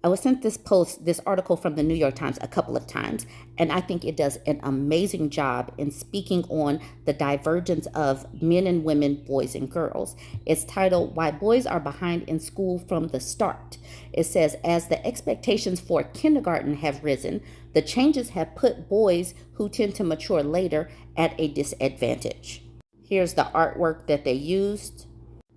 I was sent this article from the New York Times a couple of times, and I think it does an amazing job in speaking on the divergence of men and women, boys and girls. It's titled Why Boys Are Behind in School from the Start. It says, as the expectations for kindergarten have risen, the changes have put boys who tend to mature later at a disadvantage. Here's the artwork that they used.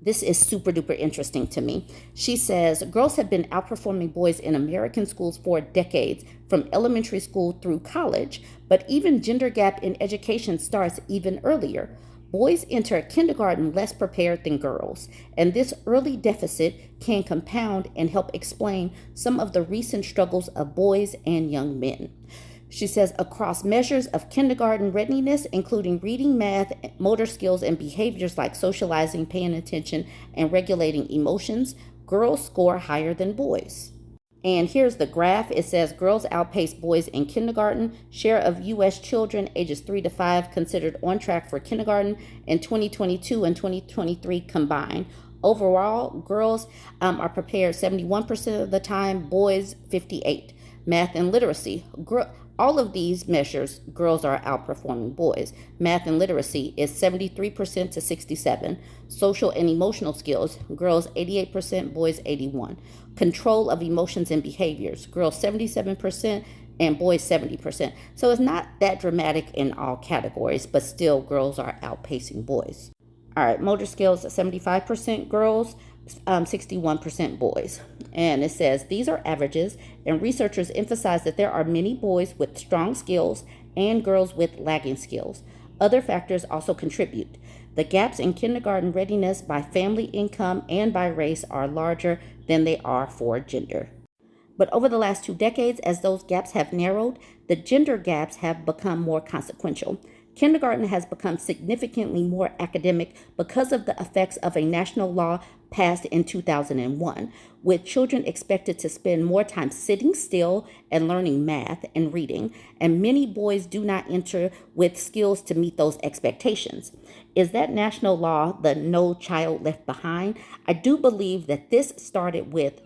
This is super duper interesting to me. She says, girls have been outperforming boys in American schools for decades, from elementary school through college, but even gender gap in education starts even earlier. Boys enter kindergarten less prepared than girls, and this early deficit can compound and help explain some of the recent struggles of boys and young men. She says across measures of kindergarten readiness, including reading, math, motor skills, and behaviors like socializing, paying attention, and regulating emotions, girls score higher than boys. And here's the graph. It says girls outpace boys in kindergarten. Share of U.S. children ages 3 to 5 considered on track for kindergarten in 2022 and 2023 combined. Overall, girls are prepared 71% of the time, boys 58%. Math and literacy. All of these measures, girls are outperforming boys. Math and literacy is 73% to 67%. Social and emotional skills, girls 88%, boys 81%. Control of emotions and behaviors, girls 77% and boys 70%. So it's not that dramatic in all categories, but still girls are outpacing boys. All right, motor skills 75% girls, 61% boys. And it says these are averages, and researchers emphasize that there are many boys with strong skills and girls with lagging skills. Other factors also contribute. The gaps in kindergarten readiness by family income and by race are larger than they are for gender. But over the last 2 decades, as those gaps have narrowed, the gender gaps have become more consequential. Kindergarten has become significantly more academic because of the effects of a national law passed in 2001, with children expected to spend more time sitting still and learning math and reading, and many boys do not enter with skills to meet those expectations. Is that national law the No Child Left Behind? I do believe that this started with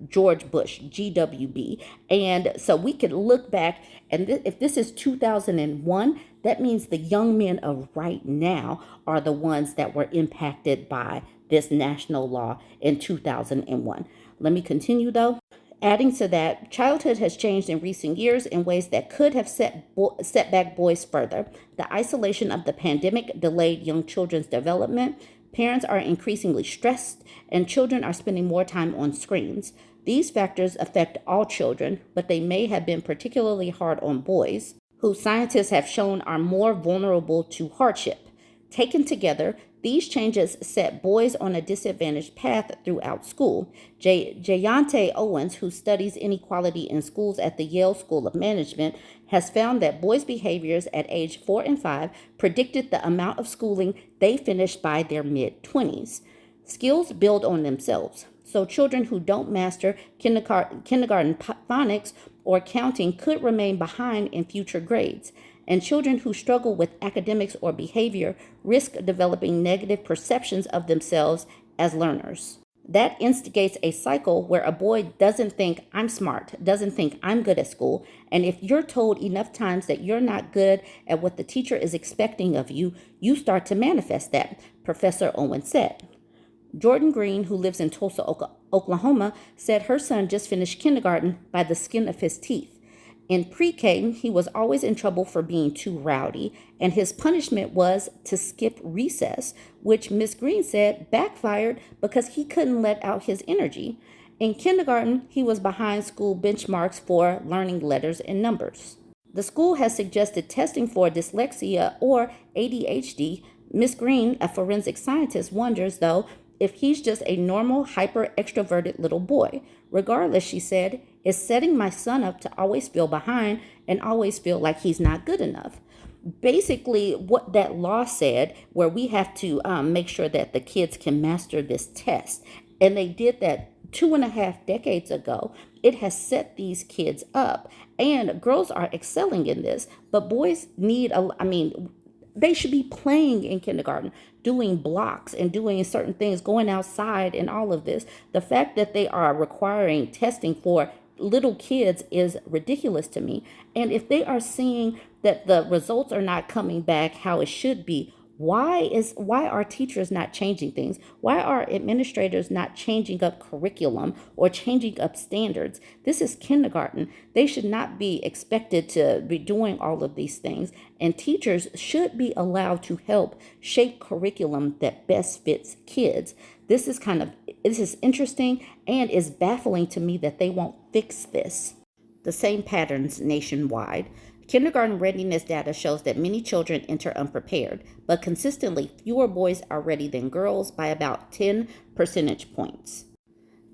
George Bush, GWB, and so we could look back, and if this is 2001, that means the young men of right now are the ones that were impacted by this national law in 2001. Let me continue though. Adding to that, childhood has changed in recent years in ways that could have set back boys further. The isolation of the pandemic delayed young children's development. Parents are increasingly stressed, and children are spending more time on screens. These factors affect all children, but they may have been particularly hard on boys, who scientists have shown are more vulnerable to hardship. Taken together, these changes set boys on a disadvantaged path throughout school. Jayante Owens, who studies inequality in schools at the Yale School of Management, has found that boys' behaviors at age 4 and 5 predicted the amount of schooling they finished by their mid-20s. Skills build on themselves. So children who don't master kindergarten phonics or counting could remain behind in future grades. And children who struggle with academics or behavior risk developing negative perceptions of themselves as learners. That instigates a cycle where a boy doesn't think I'm smart, doesn't think I'm good at school, and if you're told enough times that you're not good at what the teacher is expecting of you, you start to manifest that, Professor Owen said. Jordan Green, who lives in Tulsa, Oklahoma, said her son just finished kindergarten by the skin of his teeth. In pre-K, he was always in trouble for being too rowdy, and his punishment was to skip recess, which Miss Green said backfired because he couldn't let out his energy. In kindergarten, he was behind school benchmarks for learning letters and numbers. The school has suggested testing for dyslexia or ADHD. Miss Green, a forensic scientist, wonders, though, if he's just a normal, hyper-extroverted little boy. Regardless, she said, it's setting my son up to always feel behind and always feel like he's not good enough. Basically, what that law said, where we have to make sure that the kids can master this test, and they did that 2.5 decades ago, it has set these kids up. And girls are excelling in this, but boys need, They should be playing in kindergarten, doing blocks and doing certain things, going outside and all of this. The fact that they are requiring testing for little kids is ridiculous to me. And if they are seeing that the results are not coming back how it should be, why are teachers not changing things? Why are administrators not changing up curriculum or changing up standards? This is kindergarten. They should not be expected to be doing all of these things, and teachers should be allowed to help shape curriculum that best fits kids. This is interesting, and is baffling to me that they won't fix this. The same patterns nationwide. Kindergarten readiness data shows that many children enter unprepared, but consistently fewer boys are ready than girls by about 10 percentage points.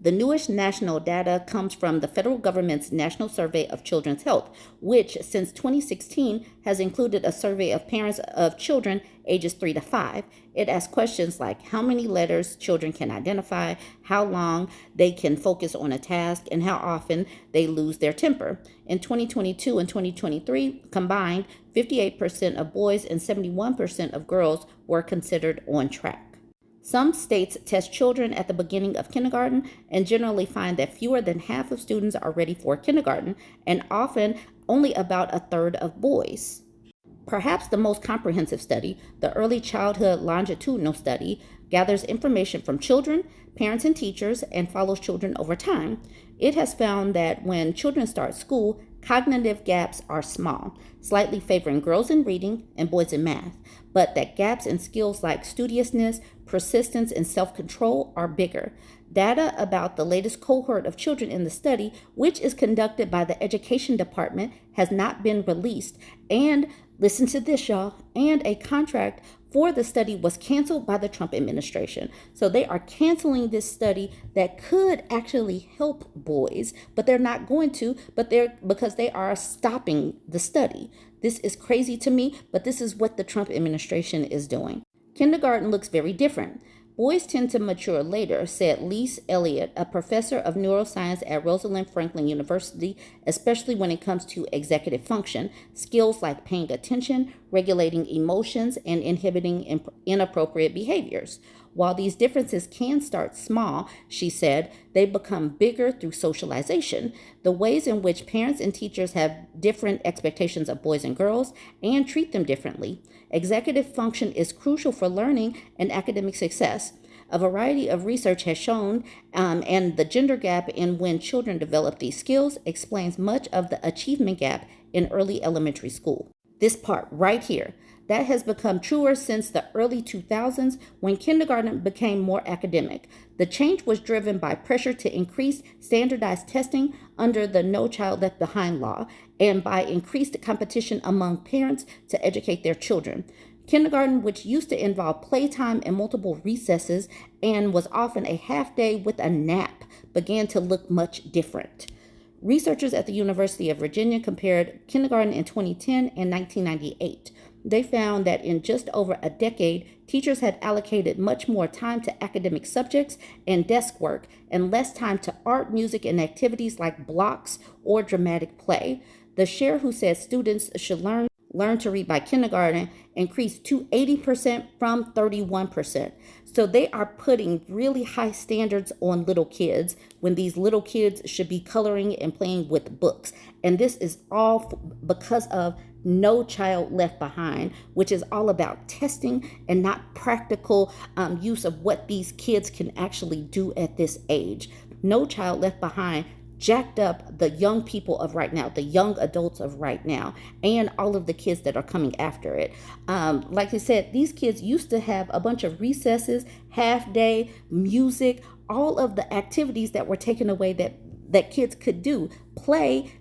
The newest national data comes from the federal government's National Survey of Children's Health, which since 2016 has included a survey of parents of children ages 3 to 5. It asks questions like how many letters children can identify, how long they can focus on a task, and how often they lose their temper. In 2022 and 2023 combined, 58% of boys and 71% of girls were considered on track. Some states test children at the beginning of kindergarten and generally find that fewer than half of students are ready for kindergarten, and often only about a third of boys. Perhaps the most comprehensive study, the Early Childhood Longitudinal Study, gathers information from children, parents, and teachers and follows children over time. It has found that when children start school, cognitive gaps are small, slightly favoring girls in reading and boys in math, but that gaps in skills like studiousness, persistence, and self-control are bigger. Data about the latest cohort of children in the study, which is conducted by the Education Department, has not been released. And listen to this, y'all, and a contract for the study was canceled by the Trump administration. So they are canceling this study that could actually help boys, but they're not going to, because they are stopping the study. This is crazy to me, but this is what the Trump administration is doing. Kindergarten looks very different. Boys tend to mature later, said Lise Elliott, a professor of neuroscience at Rosalind Franklin University, especially when it comes to executive function, skills like paying attention, regulating emotions, and inhibiting inappropriate behaviors. While these differences can start small, she said, they become bigger through socialization. The ways in which parents and teachers have different expectations of boys and girls and treat them differently. Executive function is crucial for learning and academic success. A variety of research has shown, and the gender gap in when children develop these skills explains much of the achievement gap in early elementary school. This part right here. That has become truer since the early 2000s when kindergarten became more academic. The change was driven by pressure to increase standardized testing under the No Child Left Behind law and by increased competition among parents to educate their children. Kindergarten, which used to involve playtime and multiple recesses and was often a half day with a nap, began to look much different. Researchers at the University of Virginia compared kindergarten in 2010 and 1998. They found that in just over a decade, teachers had allocated much more time to academic subjects and desk work and less time to art, music, and activities like blocks or dramatic play. The share who said students should learn to read by kindergarten increased to 80% from 31%. So they are putting really high standards on little kids when these little kids should be coloring and playing with books. And this is all because of No Child Left Behind, which is all about testing and not practical use of what these kids can actually do at this age. No Child Left Behind jacked up the young people of right now, the young adults of right now, and all of the kids that are coming after it. Like I said, these kids used to have a bunch of recesses, half day, music, all of the activities that were taken away that kids could do, play,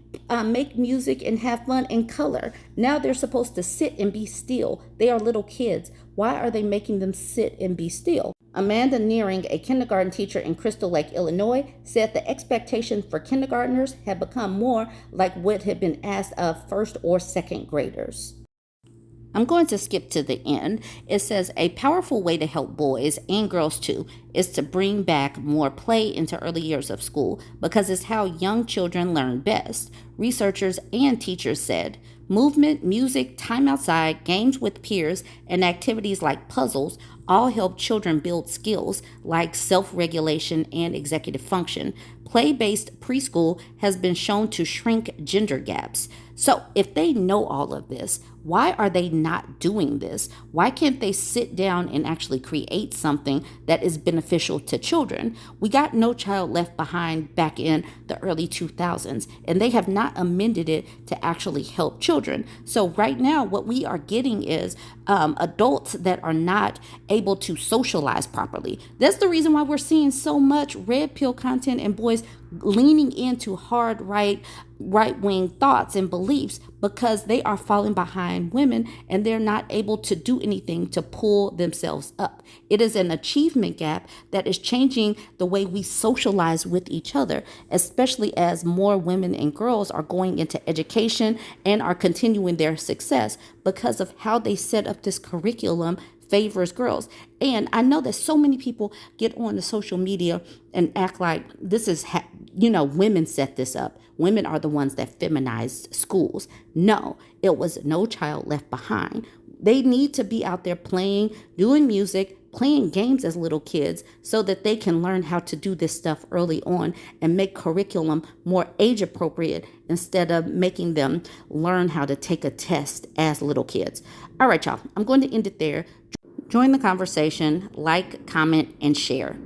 make music and have fun and color. Now they're supposed to sit and be still. They are little kids. Why are they making them sit and be still? Amanda Nearing, a kindergarten teacher in Crystal Lake, Illinois, said the expectation for kindergartners had become more like what had been asked of first or second graders. I'm going to skip to the end. It says a powerful way to help boys and girls too is to bring back more play into early years of school because it's how young children learn best. Researchers and teachers said movement, music, time outside, games with peers, and activities like puzzles all help children build skills like self-regulation and executive function. Play-based preschool has been shown to shrink gender gaps. So if they know all of this, why are they not doing this? Why can't they sit down and actually create something that is beneficial to children? We got No Child Left Behind back in the early 2000s, and they have not amended it to actually help children. So right now, what we are getting is adults that are not able to socialize properly. That's the reason why we're seeing so much red pill content and boys leaning into hard right-wing thoughts and beliefs because they are falling behind women and they're not able to do anything to pull themselves up. It is an achievement gap that is changing the way we socialize with each other, especially as more women and girls are going into education and are continuing their success because of how they set up this curriculum favors girls. And I know that so many people get on the social media and act like this is, women set this up. Women are the ones that feminized schools. No, it was No Child Left Behind. They need to be out there playing, doing music, playing games as little kids so that they can learn how to do this stuff early on and make curriculum more age appropriate instead of making them learn how to take a test as little kids. All right, y'all, I'm going to end it there. Join the conversation, like, comment, and share.